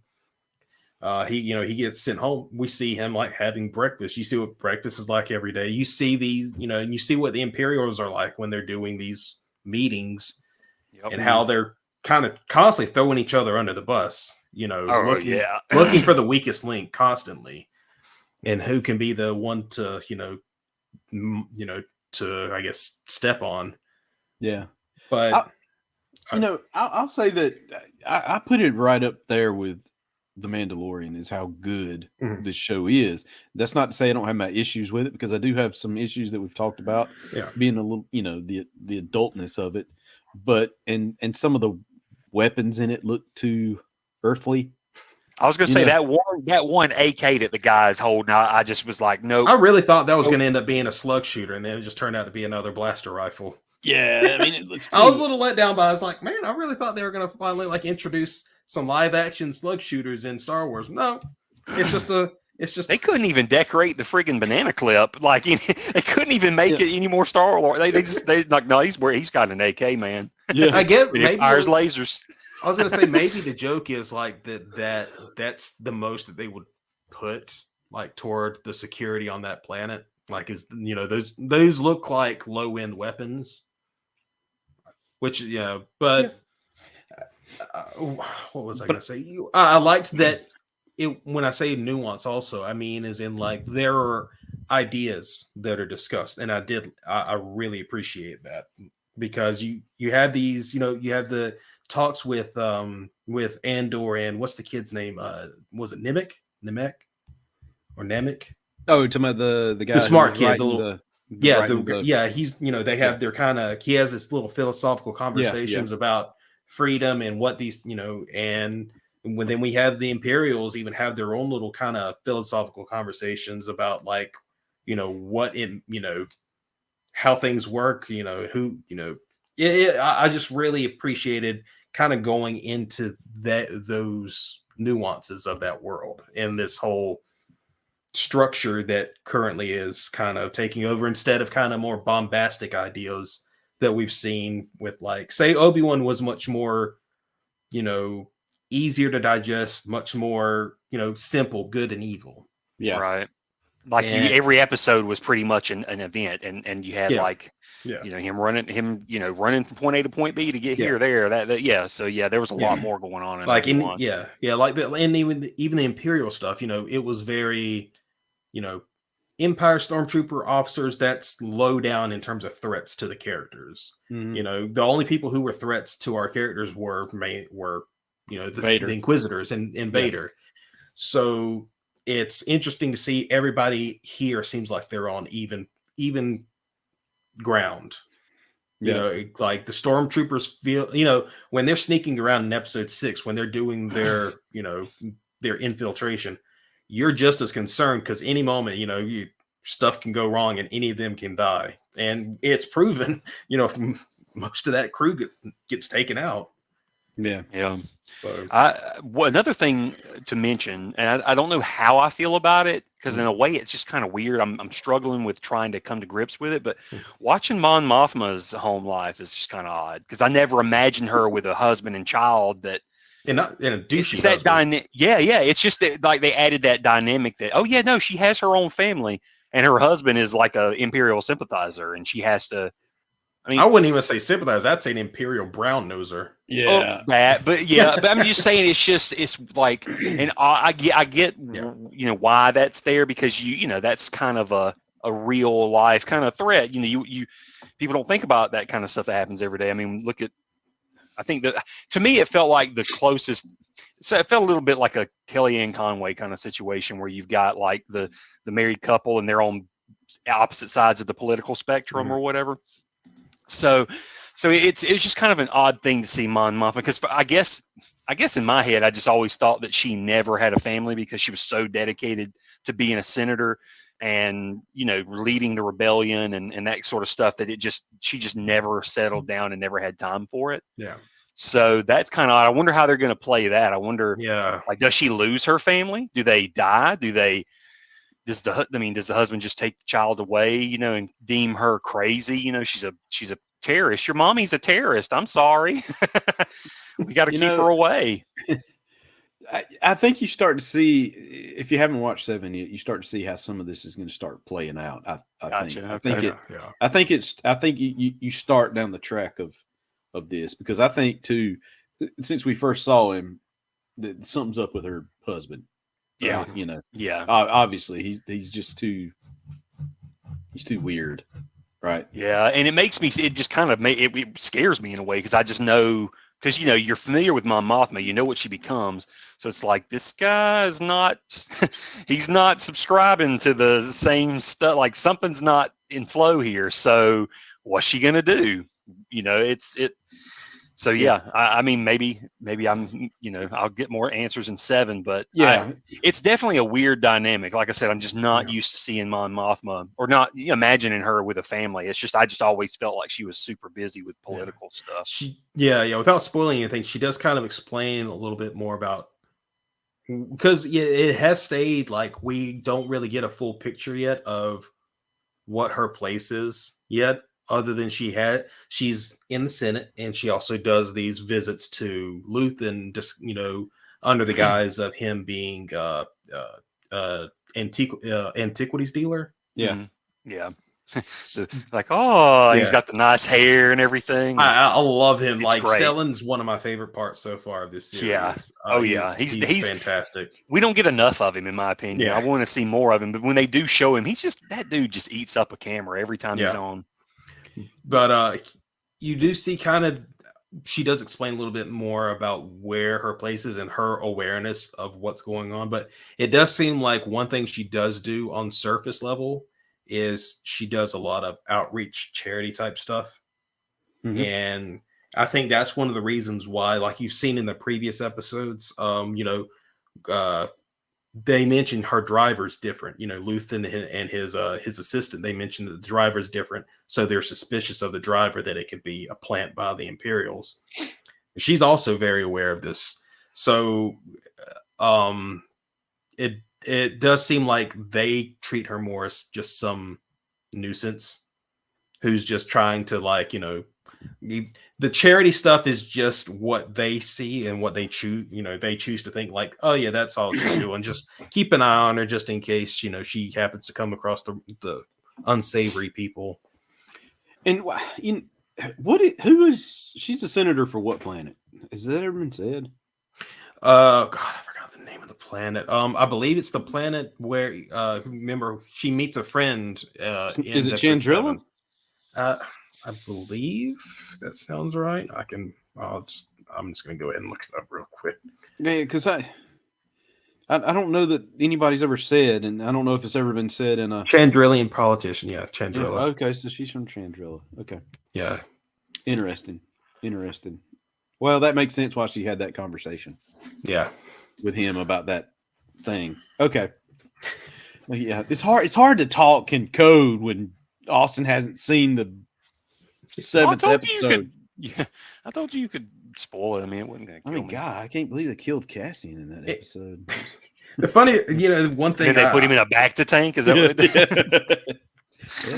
He gets sent home. We see him like having breakfast. You see what breakfast is like every day. You see these, and you see what the Imperials are like when they're doing these meetings, and how they're kind of constantly throwing each other under the bus. Looking for the weakest link constantly, and who can be the one to to I guess step on. Yeah, but. I'll say that I put it right up there with The Mandalorian, is how good this show is. That's not to say I don't have my issues with it, because I do have some issues that we've talked about, being a little, the adultness of it, but and some of the weapons in it look too earthly. I was going to say that one AK that the guy's holding, I just was like, no. I really thought that was going to end up being a slug shooter, and then it just turned out to be another blaster rifle. Yeah, I mean, it looks. I was a little let down, but I was like, man, I really thought they were going to finally like introduce some live action slug shooters in Star Wars. No, it's just they couldn't even decorate the friggin' banana clip. Like they couldn't even make it any more Star Wars. They like, no, he's got an AK, man. Yeah, I guess maybe fires lasers. I was going to say maybe the joke is like that's the most that they would put like toward the security on that planet. Like, is those look like low end weapons. Which, but what was I going to say? I liked that when I say nuance also, I mean, is in like, there are ideas that are discussed. And I really appreciate that, because you have these, you have the talks with Andor and what's the kid's name? Was it Nemec? Oh, talking about the guy, the smart kid, he's they have their kind of, he has this little philosophical conversations about freedom and what these and then we have the Imperials even have their own little kind of philosophical conversations about like what it how things work, who I just really appreciated kind of going into those nuances of that world and this whole structure that currently is kind of taking over, instead of kind of more bombastic ideas that we've seen with, like, say Obi-Wan was much more easier to digest, much more simple, good and evil. Yeah, right. Like every episode was pretty much an event, and you had him running from point A to point B to get here, there, that. So there was a lot more going on. Like like that, and even the Imperial stuff. It was very, Empire Stormtrooper officers. That's low down in terms of threats to the characters. Mm-hmm. The only people who were threats to our characters were the Inquisitors and Vader. So it's interesting to see everybody here seems like they're on even ground. You know, like the stormtroopers feel, when they're sneaking around in episode 6, when they're doing their, their infiltration, you're just as concerned because any moment, stuff can go wrong and any of them can die. And it's proven, most of that crew gets taken out. Yeah. So. Another thing to mention, and I don't know how I feel about it, because in a way it's just kind of weird. I'm struggling with trying to come to grips with it, but watching Mon Mothma's home life is just kind of odd because I never imagined her with a husband and child that. And not in a douchey that yeah. It's just that, like, they added that dynamic that, oh yeah, no, she has her own family and her husband is like a Imperial sympathizer, and she has to. I mean, I wouldn't even say sympathizer. I'd say an Imperial brown noser. Yeah, but I'm just saying it's like, and I get why that's there, because that's kind of a real life kind of threat. You people don't think about that kind of stuff that happens every day. I mean, I think that to me it felt like the closest. So it felt a little bit like a Kellyanne Conway kind of situation where you've got like the married couple and they're on opposite sides of the political spectrum or whatever. So it's just kind of an odd thing to see Mon Mothma, because I guess in my head I just always thought that she never had a family because she was so dedicated to being a senator and leading the rebellion and that sort of stuff that she just never settled down and never had time for it. Yeah. So that's kind of odd. I wonder how they're going to play that. I wonder, like, does she lose her family? Do they die? Does the husband just take the child away, and deem her crazy? She's a terrorist. Your mommy's a terrorist. I'm sorry. We got to keep her away. I think you start to see, if you haven't watched 7 yet, you start to see how some of this is going to start playing out. I think you start down the track of this, because I think too, since we first saw him, that something's up with her husband. Yeah. Right? Obviously he's just too weird. Right. Yeah. And it just kind of it scares me in a way, because I just know, because you're familiar with Mon Mothma, you know what she becomes. So it's like, this guy is not, he's not subscribing to the same stuff. Like, something's not in flow here. So what's she gonna do? So yeah, I mean, maybe I'm, I'll get more answers in 7, but it's definitely a weird dynamic. Like I said, I'm just not used to seeing Mon Mothma, or not imagining her with a family. It's just, I just always felt like she was super busy with political stuff. Without spoiling anything, she does kind of explain a little bit more about, because it has stayed like we don't really get a full picture yet of what her place is yet. Other than she's in the Senate, and she also does these visits to Luthen, just under the guise of him being antiquities dealer. Yeah, yeah. Like, he's got the nice hair and everything. I love him. It's like great. Stellan's one of my favorite parts so far of this series. Yeah. He's fantastic. We don't get enough of him, in my opinion. Yeah. I want to see more of him, but when they do show him, that dude just eats up a camera every time he's on. But you do see she does explain a little bit more about where her place is and her awareness of what's going on. But it does seem like one thing she does do on surface level is she does a lot of outreach charity type stuff. Mm-hmm. And I think that's one of the reasons why, like you've seen in the previous episodes, they mentioned her driver's different. Luthen and his assistant, they mentioned that the driver's different, so they're suspicious of the driver, that it could be a plant by the Imperials. She's also very aware of this. So it does seem like they treat her more as just some nuisance who's just trying to, like, the charity stuff is just what they see and what they choose. They choose to think like, oh yeah, that's all she's doing. Just keep an eye on her, just in case she happens to come across the unsavory people. And who is she's a senator for? What planet? Has that ever been said? God, I forgot the name of the planet. I believe it's the planet where remember she meets a friend. Is it Chandrilla? I believe that sounds right. I'm just gonna go ahead and look it up real quick. Yeah, because I don't know that anybody's ever said, and I don't know if it's ever been said in a Chandrillian politician. Yeah, Chandrilla. Yeah, okay, so she's from Chandrilla. Okay. Yeah. Interesting. Well, that makes sense why she had that conversation. Yeah. With him about that thing. Okay. Well, yeah, it's hard to talk in code when Austin hasn't seen the 7th episode. I told you could spoil it. I mean, it wasn't going to kill me. God, I can't believe they killed Cassian in that episode. The funny, one thing. And they put him in a Bacta tank? Is that what it did?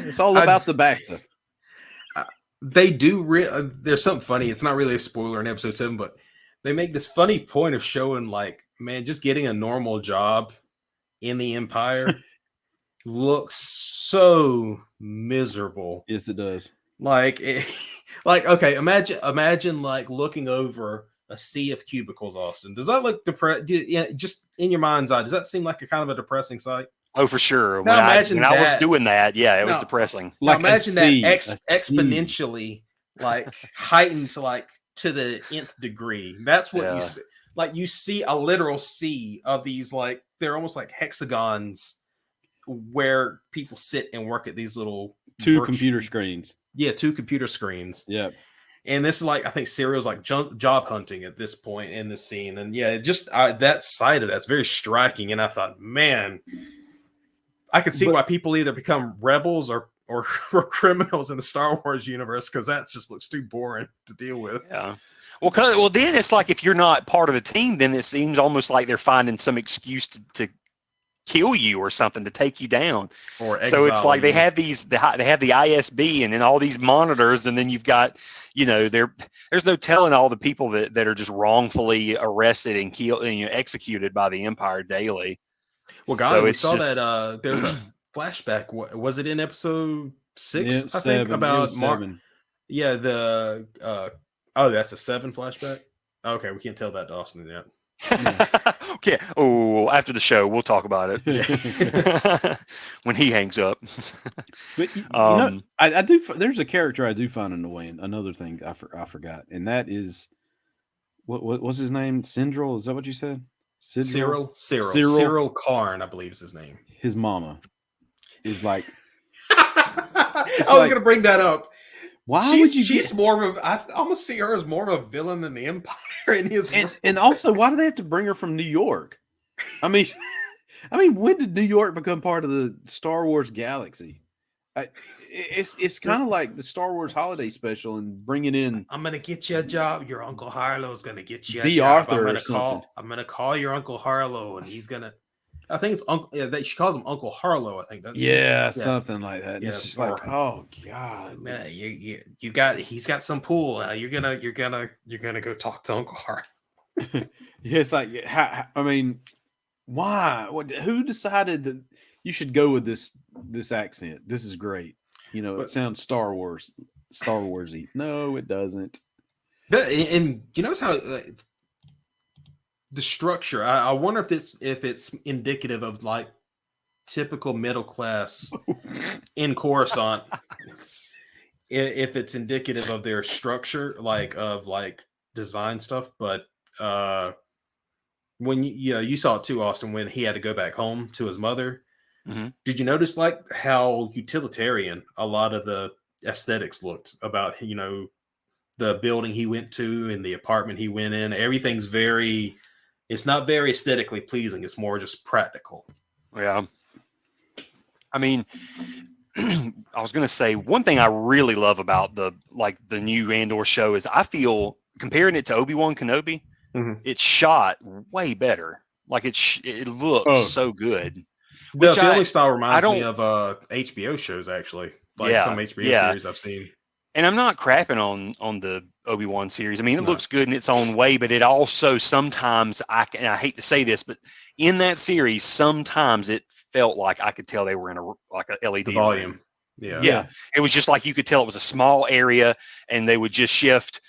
It's all about the Bacta. They do. There's something funny. It's not really a spoiler in episode 7, but they make this funny point of showing, like, man, just getting a normal job in the Empire looks so miserable. Yes, it does. Like, okay, imagine like looking over a sea of cubicles, Austin. Does that look depressed? Yeah, just in your mind's eye, does that seem like a kind of a depressing sight? Oh, for sure. Now when I was doing that, yeah, it was depressing. Like imagine that exponentially, like heightened to the nth degree. That's what you see. Like you see a literal sea of these, like they're almost like hexagons where people sit and work at these little computer screens. Yeah, 2 computer screens. Yeah. And this is like, I think Serial's like job hunting at this point in the scene. And yeah, that side of that's very striking. And I thought, man, I could see why people either become rebels or criminals in the Star Wars universe, because that just looks too boring to deal with. Yeah. Well, then it's like if you're not part of the team, then it seems almost like they're finding some excuse to kill you or something, to take you down. So it's like they have the ISB and then all these monitors, and then you've got, there's no telling all the people that are just wrongfully arrested and killed and executed by the Empire daily. Well, guys, we saw that there's a flashback. Was it in episode 6? Yeah, I think about Mark. 7. Yeah, that's a 7 flashback. Okay, we can't tell that to Austin yet. Okay. Oh, after the show, we'll talk about it when he hangs up. But I do. There's a character I do find annoying. Another thing I forgot, and that is what was his name? Syndrome? Is that what you said? Cyril Karn, I believe is his name. His mama is like. I was going to bring that up. Why would you? She's more of I almost see her as more of a villain than the Empire in his. And also, why do they have to bring her from New York? I mean, when did New York become part of the Star Wars galaxy? It's kind of like the Star Wars holiday special and bringing in. I'm gonna get you a job. Your Uncle Harlow's gonna get you a B. job. Arthur I'm gonna call your Uncle Harlow, and he's gonna. I think it's Uncle. Yeah, she calls him Uncle Harlow. I think. Something like that. And it's just like, oh god, man, you got. He's got some pool. You're gonna go talk to Uncle Harlow. It's like, I mean, why? Who decided that you should go with this accent? This is great. It sounds Star Warsy. No, it doesn't. And you notice how. The structure. I wonder if it's indicative of like typical middle class in Coruscant. If it's indicative of their structure, of design stuff. But when you saw it too, Austin, when he had to go back home to his mother. Mm-hmm. Did you notice how utilitarian a lot of the aesthetics looked about the building he went to and the apartment he went in? Everything's very. It's not very aesthetically pleasing. It's more just practical. Yeah. I mean, I was going to say one thing I really love about the new Andor show is I feel comparing it to Obi-Wan Kenobi, it's shot way better. Like it looks so good. The filming style reminds me of HBO shows, actually. Some HBO series I've seen. And I'm not crapping on the Obi-Wan series. I mean, it looks good in its own way, but it also sometimes I hate to say this, but in that series, sometimes it felt like I could tell they were in a LED the volume. room. Yeah. It was just like you could tell it was a small area, and they would just shift.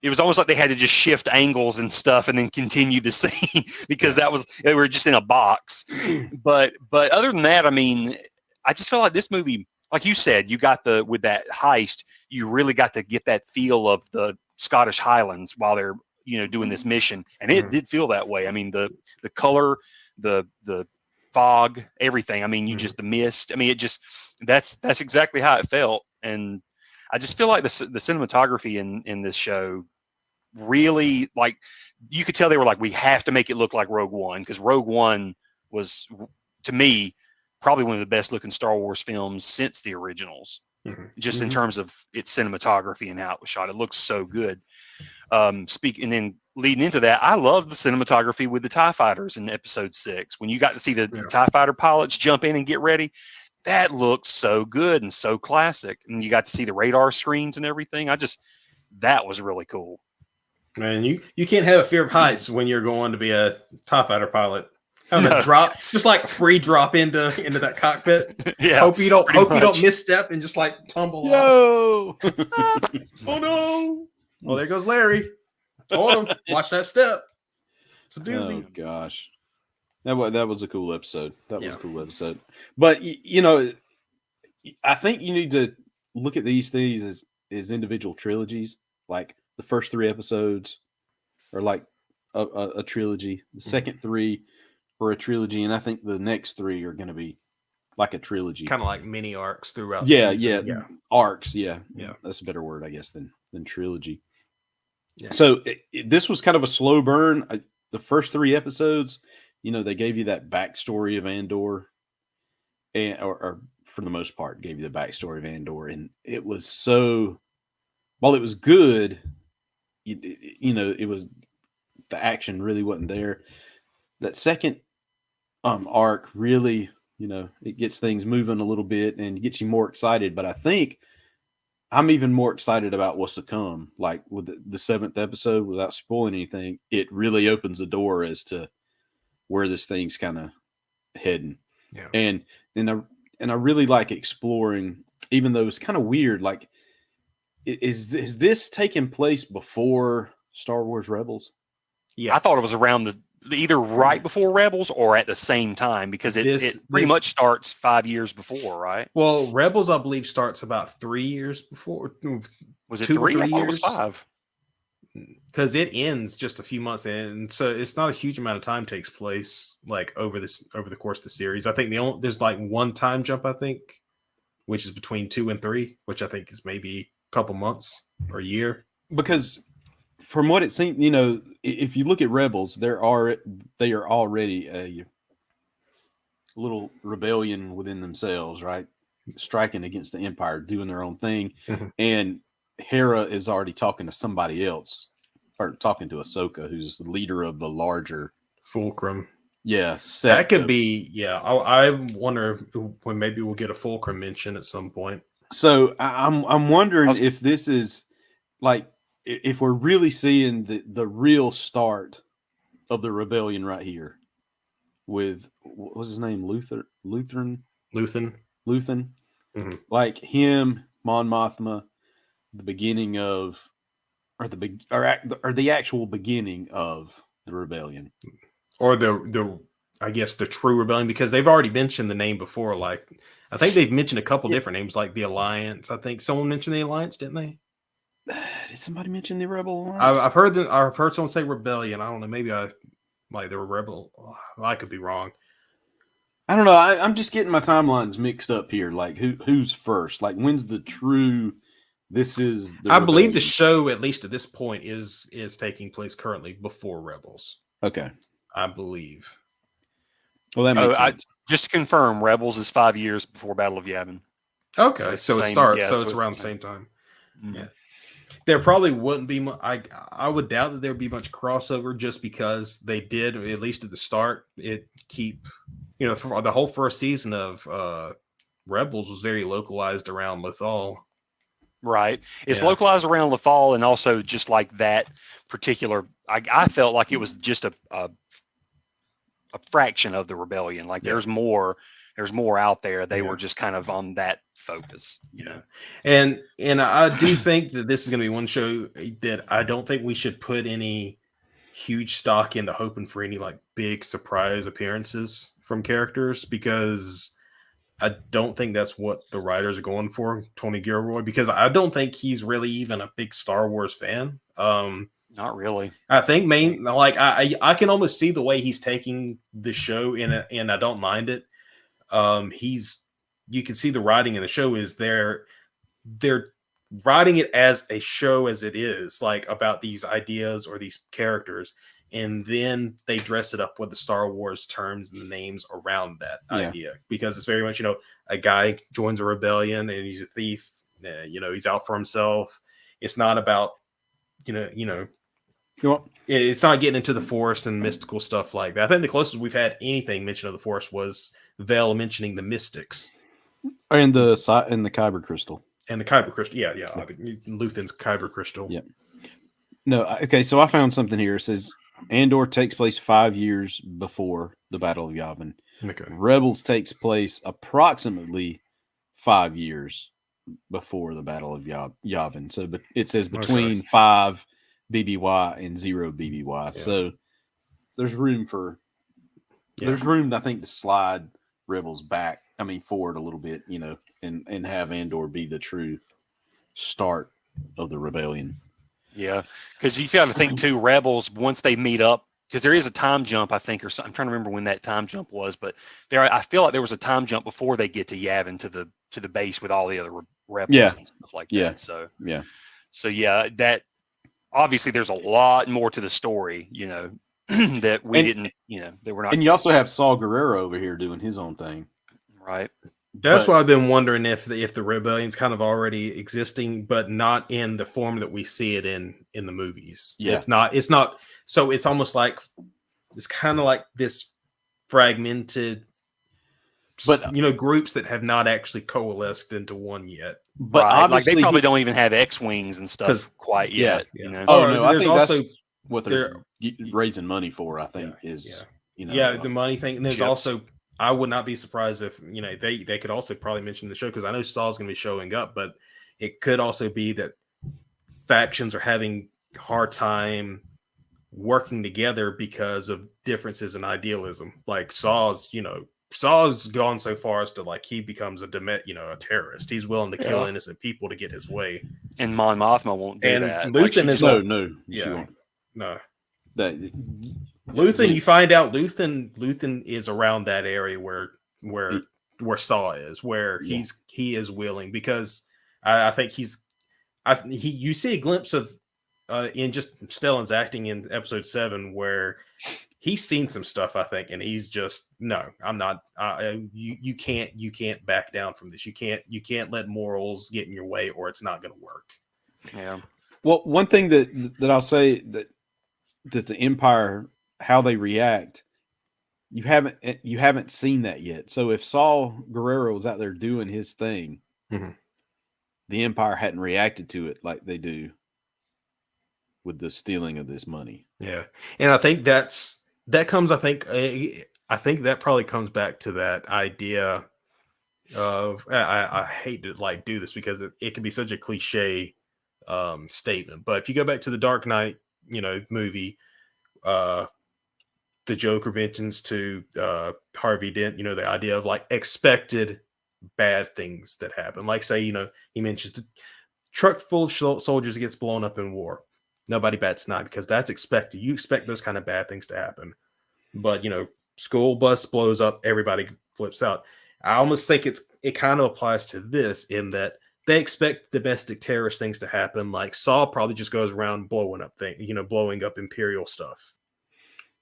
It was almost like they had to just shift angles and stuff, and then continue the scene because they were just in a box. But other than that, I mean, I just felt like this movie. Like you said, you got with that heist, you really got to get that feel of the Scottish Highlands while they're, doing this mission. And it did feel that way. I mean, the color, the fog, everything. I mean, the mist. I mean, it just, that's exactly how it felt. And I just feel like the cinematography in this show really, like, you could tell they were like, we have to make it look like Rogue One, because Rogue One was, to me, probably one of the best looking Star Wars films since the originals. Just in terms of its cinematography and how it was shot. It looks so good. And then leading into that, I love the cinematography with the TIE fighters in episode 6. When you got to see the TIE fighter pilots jump in and get ready, that looks so good and so classic. And you got to see the radar screens and everything. That was really cool. Man, you can't have a fear of heights when you're going to be a TIE fighter pilot. Having a drop, just like free drop into that cockpit. Yeah, hope you don't misstep and just like tumble off. Oh no! Well, there goes Larry. Hold him. Watch that step. It's a doozy. Oh gosh, that was a cool episode. That was a cool episode. But you know, I think you need to look at these things as individual trilogies. Like the first 3 episodes are like a trilogy. The second 3 are a trilogy, and I think the next 3 are going to be like a trilogy, kind of like mini arcs throughout. Yeah, the season. yeah, arcs. Yeah, that's a better word, I guess, than trilogy. Yeah. So this was kind of a slow burn. The first 3 episodes, you know, they gave you that backstory of Andor, or for the most part, gave you the backstory of Andor, and it was so. While it was good, you know, it was the action really wasn't there. That second arc really, you know, it gets things moving a little bit and gets you more excited. But I think I'm even more excited about what's to come. Like with the 7th episode, without spoiling anything, it really opens the door as to where this thing's kind of heading. Yeah. And I really like exploring, even though it's kind of weird. Like, is this taking place before Star Wars Rebels? Yeah, I thought it was around either right before Rebels or at the same time, because it pretty much starts 5 years before, right? Well, Rebels, I believe, starts about 3 years before. Was it 3? I thought it was 5. Because it ends just a few months in, and so it's not a huge amount of time takes place like over the course of the series. I think there's like one time jump, I think, which is between 2 and 3, which I think is maybe a couple months or a year. Because from what it seems, you know, if you look at Rebels, they are already a little rebellion within themselves, right? Striking against the Empire, doing their own thing. Mm-hmm. And Hera is already talking to somebody else, or talking to Ahsoka, who's the leader of the larger Fulcrum. Yeah, that could be. Yeah, I wonder when maybe we'll get a Fulcrum mention at some point. So I'm wondering if this is like, if we're really seeing the real start of the rebellion right here with, what was his name? Luthen. Mm-hmm. Like him, Mon Mothma, the beginning of, or the actual beginning of the rebellion, or the I guess the true rebellion, because they've already mentioned the name before. Like, I think they've mentioned a couple different names, like the Alliance. I think someone mentioned the Alliance, didn't they? Did somebody mention the Rebel Alliance? I've heard someone say Rebellion. I don't know. Maybe they were Rebel. I could be wrong. I don't know. I'm just getting my timelines mixed up here. Like who's first? Like when's the true? This is the I believe the show, at least at this point, is taking place currently before Rebels. Okay, I believe. Well, that makes sense. Just to confirm, Rebels is 5 years before Battle of Yavin. Okay, so it starts. Yeah, so it's around the same time. Mm-hmm. Yeah. There probably wouldn't be I would doubt that there would be much crossover, just because they did, at least at the start, for the whole first season of Rebels was very localized around Lothal. Right. It's localized around Lothal, and also just like that particular, I felt like it was just a fraction of the rebellion. Like there's more out there. They were just kind of on that focus. Yeah. And I do think that this is going to be one show that I don't think we should put any huge stock into hoping for any like big surprise appearances from characters, because I don't think that's what the writers are going for, Tony Gilroy, because I don't think he's really even a big Star Wars fan. Not really. I think I can almost see the way he's taking the show and I don't mind it. You can see the writing in the show is they're writing it as a show as it is, like about these ideas or these characters, and then they dress it up with the Star Wars terms and the names around that idea, because it's very much, a guy joins a rebellion and he's a thief, he's out for himself. It's not about, it's not getting into the Force and mystical stuff like that. I think the closest we've had anything mention of the Force was Vel mentioning the mystics and the kyber crystal. And the kyber crystal, yeah. Luthen's kyber crystal. Yeah. No, okay. So I found something here. It says Andor takes place 5 years before the Battle of Yavin. Okay. Rebels takes place approximately 5 years before the Battle of Yavin. So, but it says between 5 BBY and 0 BBY. Yeah. So there's room for I think, to slide Rebels back. I mean, forward a little bit, and have Andor be the true start of the rebellion. Yeah, because you got to think too, Rebels, once they meet up, because there is a time jump, I think, or something. I'm trying to remember when that time jump was, but I feel like there was a time jump before they get to Yavin, to the base with all the other rebels and stuff like that. So that obviously there's a lot more to the story, that we didn't, that we're not. And you also have Saul Guerrero over here doing his own thing, right? That's why I've been wondering if the rebellion's kind of already existing, but not in the form that we see it in the movies. Yeah, it's not. So it's almost like it's kind of like this fragmented, but groups that have not actually coalesced into one yet. But obviously, they probably don't even have X-wings and stuff quite yet. Oh no, I think also that's what they're raising money for. I think is the money thing, and there's also. I would not be surprised if they could also probably mention the show, because I know Saul's going to be showing up, but it could also be that factions are having a hard time working together because of differences in idealism. Like Saul's gone so far as to he becomes a terrorist. He's willing to kill innocent people to get his way. And Mon Mothma won't do that. Luthen is no. Luthen, you find out Luthen is around that area where Saw is, where he is willing, because I think you see a glimpse of in just Stellan's acting in episode 7 where he's seen some stuff, I think, and he's just no, I'm not. You can't back down from this. You can't let morals get in your way, or it's not going to work. Yeah. Well, one thing that I'll say that the Empire, how they react, you haven't seen that yet. So if Saul Guerrero was out there doing his thing, the Empire hadn't reacted to it like they do with the stealing of this money. Yeah, and I think that comes. I think that probably comes back to that idea of I hate to do this because it can be such a cliche statement, but if you go back to the Dark Knight, movie. The Joker mentions to Harvey Dent, the idea of expected bad things that happen. Like, say, he mentions the truck full of soldiers gets blown up in war. Nobody bats an eye because that's expected. You expect those kind of bad things to happen. But, school bus blows up, everybody flips out. I almost think it kind of applies to this in that they expect domestic terrorist things to happen. Like Saul probably just goes around blowing up Imperial stuff.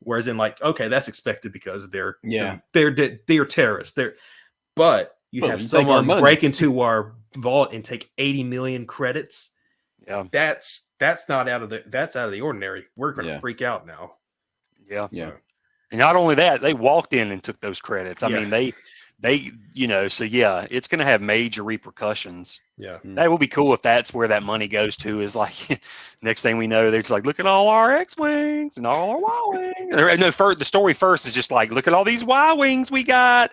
Whereas okay, that's expected because they're terrorists. But you have someone break into our vault and take 80 million credits. Yeah, that's not out of the ordinary. We're going to freak out now. Yeah. And not only that, they walked in and took those credits. I mean, they so it's going to have major repercussions. Yeah. That would be cool if that's where that money goes to, is next thing we know, they're just look at all our X-Wings and all our Y-Wings. No, the story first is just look at all these Y-Wings we got.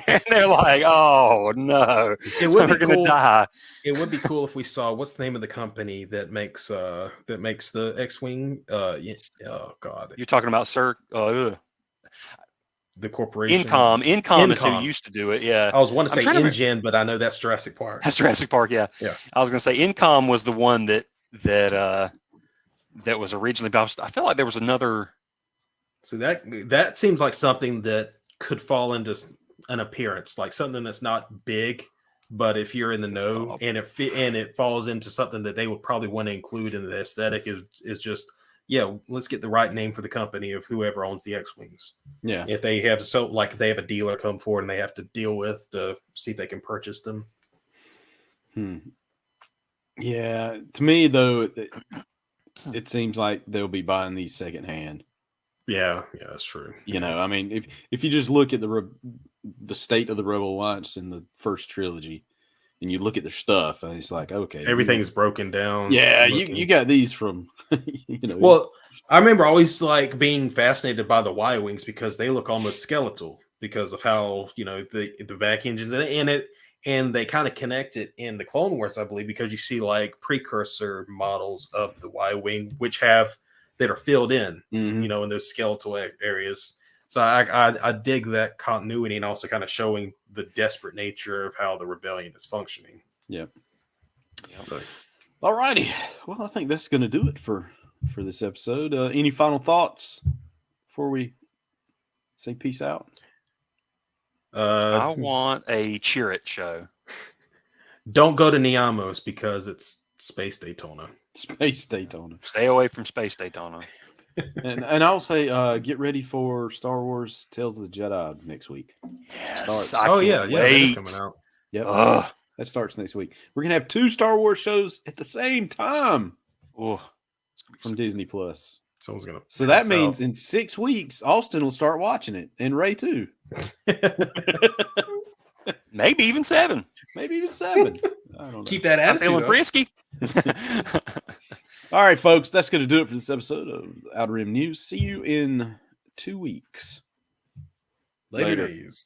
And they're oh no, we're going to die. It would be cool if we saw, what's the name of the company that makes the X-Wing? Oh God. You're talking about the corporation. Incom is who used to do it. Yeah. I was want to say InGen, but I know that's Jurassic Park. That's Jurassic Park. Yeah. Yeah. I was going to say Incom was the one that was originally, but I felt like there was another. So that seems like something that could fall into an appearance, like something that's not big, But if you're in the know and it falls into something that they would probably want to include in the aesthetic is just, let's get the right name for the company of whoever owns the X-Wings. Yeah. If they have if they have a dealer come forward and they have to deal with to see if they can purchase them. Yeah. To me, though, it seems like they'll be buying these secondhand. Yeah, that's true. You know, I mean, if you just look at the state of the Rebel Alliance in the first trilogy, and you look at their stuff, and it's like, okay, everything's broken down. Yeah, you got these from, Well, I remember always like being fascinated by the Y-wings because they look almost skeletal because of how the back engines and they kind of connect it in the Clone Wars, I believe, because you see like precursor models of the Y-wing that are filled in, in those skeletal areas. So I dig that continuity and also kind of showing the desperate nature of how the rebellion is functioning. Yep. So, all righty. Well, I think that's going to do it for this episode. Any final thoughts before we say peace out? I want a Cheer It show. Don't go to Niamos because it's Space Daytona. Space Daytona. Stay away from Space Daytona. and I'll say, get ready for Star Wars Tales of the Jedi next week. Yes. That's coming out. Yep. That starts next week. We're gonna have 2 Star Wars shows at the same time. From Disney Plus. Someone's gonna. So that means in 6 weeks, Austin will start watching it, and Ray too. Maybe even 7. Maybe even 7. I don't know. Keep that attitude. I'm feeling frisky. All right, folks, that's going to do it for this episode of Outer Rim News. See you in 2 weeks. Later days.